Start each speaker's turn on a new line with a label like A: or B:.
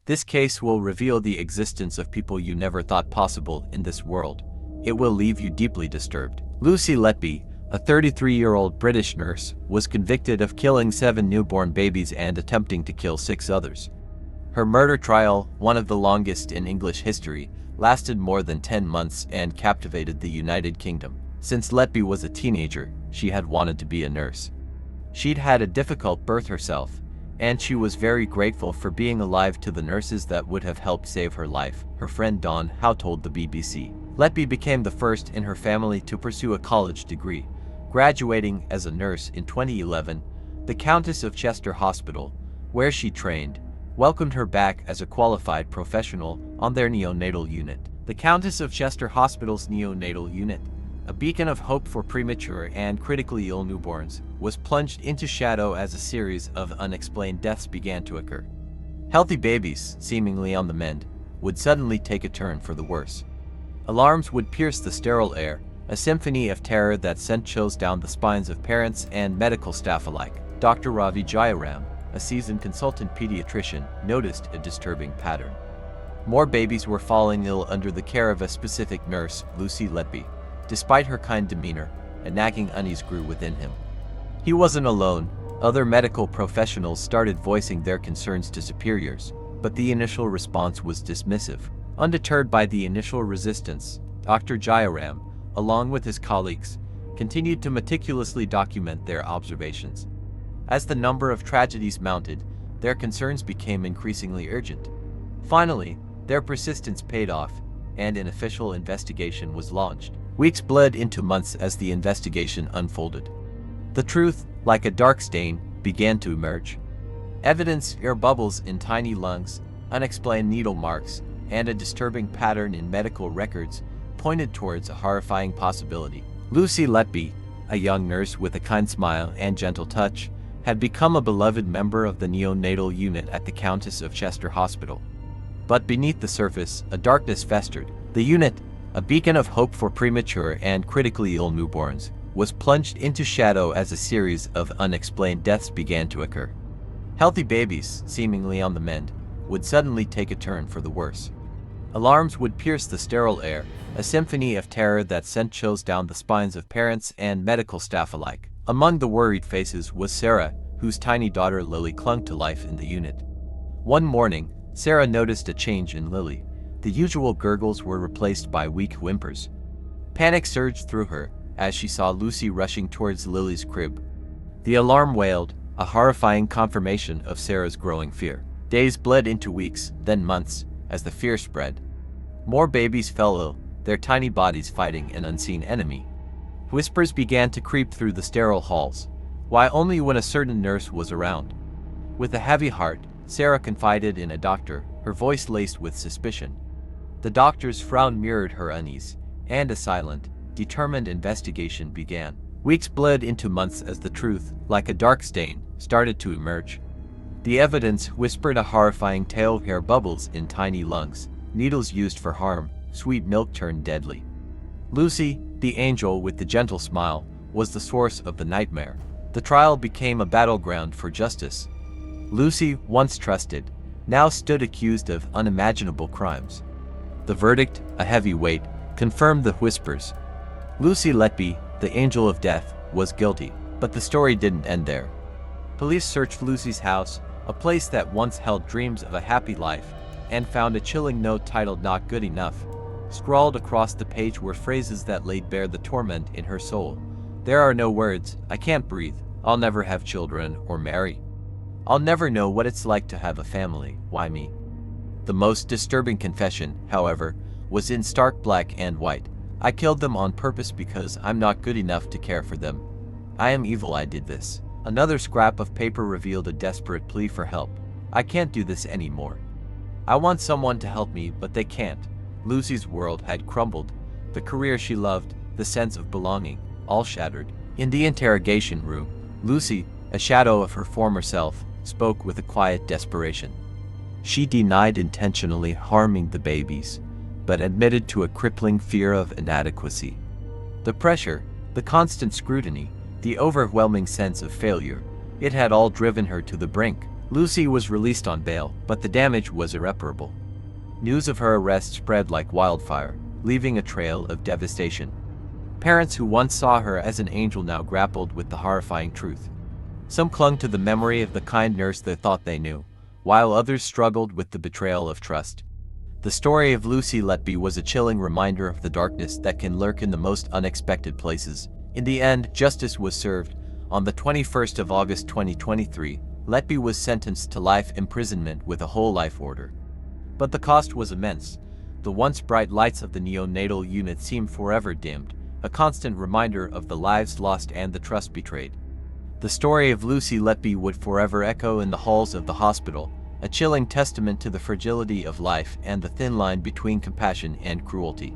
A: This case will reveal the existence of people you never thought possible in this world. It will leave you deeply disturbed. Lucy Letby, a 33-year-old British nurse, was convicted of killing 7 newborn babies and attempting to kill 6 others. Her murder trial, one of the longest in English history, lasted more than 10 months and captivated the United Kingdom. Since Letby was a teenager, she had wanted to be a nurse. She'd had a difficult birth herself, and she was very grateful for being alive to the nurses that would have helped save her life, her friend Dawn Howe told the BBC. Letby became the first in her family to pursue a college degree, graduating as a nurse in 2011. The Countess of Chester Hospital, where she trained, welcomed her back as a qualified professional on their neonatal unit. The Countess of Chester Hospital's neonatal unit, a beacon of hope for premature and critically ill newborns, was plunged into shadow as a series of unexplained deaths began to occur. Healthy babies, seemingly on the mend, would suddenly take a turn for the worse. Alarms would pierce the sterile air, a symphony of terror that sent chills down the spines of parents and medical staff alike. Dr. Ravi Jayaram, a seasoned consultant pediatrician, noticed a disturbing pattern. More babies were falling ill under the care of a specific nurse, Lucy Letby. Despite her kind demeanor, a nagging unease grew within him. He wasn't alone. Other medical professionals started voicing their concerns to superiors, but the initial response was dismissive. Undeterred by the initial resistance, Dr. Jayaram, along with his colleagues, continued to meticulously document their observations. As the number of tragedies mounted, their concerns became increasingly urgent. Finally, their persistence paid off, and an official investigation was launched. Weeks bled into months as the investigation unfolded. The truth, like a dark stain, began to emerge. Evidence, air bubbles in tiny lungs, unexplained needle marks, and a disturbing pattern in medical records pointed towards a horrifying possibility. Lucy Letby, a young nurse with a kind smile and gentle touch, had become a beloved member of the neonatal unit at the Countess of Chester Hospital. But beneath the surface, a darkness festered. The unit, a beacon of hope for premature and critically ill newborns, was plunged into shadow as a series of unexplained deaths began to occur. Healthy babies, seemingly on the mend, would suddenly take a turn for the worse. Alarms would pierce the sterile air, a symphony of terror that sent chills down the spines of parents and medical staff alike. Among the worried faces was Sarah, whose tiny daughter Lily clung to life in the unit. One morning, Sarah noticed a change in Lily. The usual gurgles were replaced by weak whimpers. Panic surged through her as she saw Lucy rushing towards Lily's crib. The alarm wailed, a horrifying confirmation of Sarah's growing fear. Days bled into weeks, then months, as the fear spread. More babies fell ill, their tiny bodies fighting an unseen enemy. Whispers began to creep through the sterile halls, why only when a certain nurse was around. With a heavy heart, Sarah confided in a doctor, her voice laced with suspicion. The doctor's frown mirrored her unease, and a silent, determined investigation began. Weeks bled into months as the truth, like a dark stain, started to emerge. The evidence whispered a horrifying tale: hair bubbles in tiny lungs, needles used for harm, sweet milk turned deadly. Lucy, the angel with the gentle smile, was the source of the nightmare. The trial became a battleground for justice. Lucy, once trusted, now stood accused of unimaginable crimes. The verdict, a heavy weight, confirmed the whispers. Lucy Letby, the angel of death, was guilty. But the story didn't end there. Police searched Lucy's house, a place that once held dreams of a happy life, and found a chilling note titled "Not Good Enough." Scrawled across the page were phrases that laid bare the torment in her soul. "There are no words. I can't breathe. I'll never have children or marry. I'll never know what it's like to have a family. Why me?" The most disturbing confession, however, was in stark black and white. "I killed them on purpose because I'm not good enough to care for them. I am evil. I did this." Another scrap of paper revealed a desperate plea for help. "I can't do this anymore. I want someone to help me, but they can't." Lucy's world had crumbled. The career she loved, the sense of belonging, all shattered. In the interrogation room, Lucy, a shadow of her former self, spoke with a quiet desperation. She denied intentionally harming the babies, but admitted to a crippling fear of inadequacy. The pressure, the constant scrutiny, the overwhelming sense of failure, it had all driven her to the brink. Lucy was released on bail, but the damage was irreparable. News of her arrest spread like wildfire, leaving a trail of devastation. Parents who once saw her as an angel now grappled with the horrifying truth. Some clung to the memory of the kind nurse they thought they knew, while others struggled with the betrayal of trust. The story of Lucy Letby was a chilling reminder of the darkness that can lurk in the most unexpected places. In the end, justice was served. On the 21st of August 2023, Letby was sentenced to life imprisonment with a whole life order. But the cost was immense. The once bright lights of the neonatal unit seemed forever dimmed, a constant reminder of the lives lost and the trust betrayed. The story of Lucy Letby would forever echo in the halls of the hospital, a chilling testament to the fragility of life and the thin line between compassion and cruelty.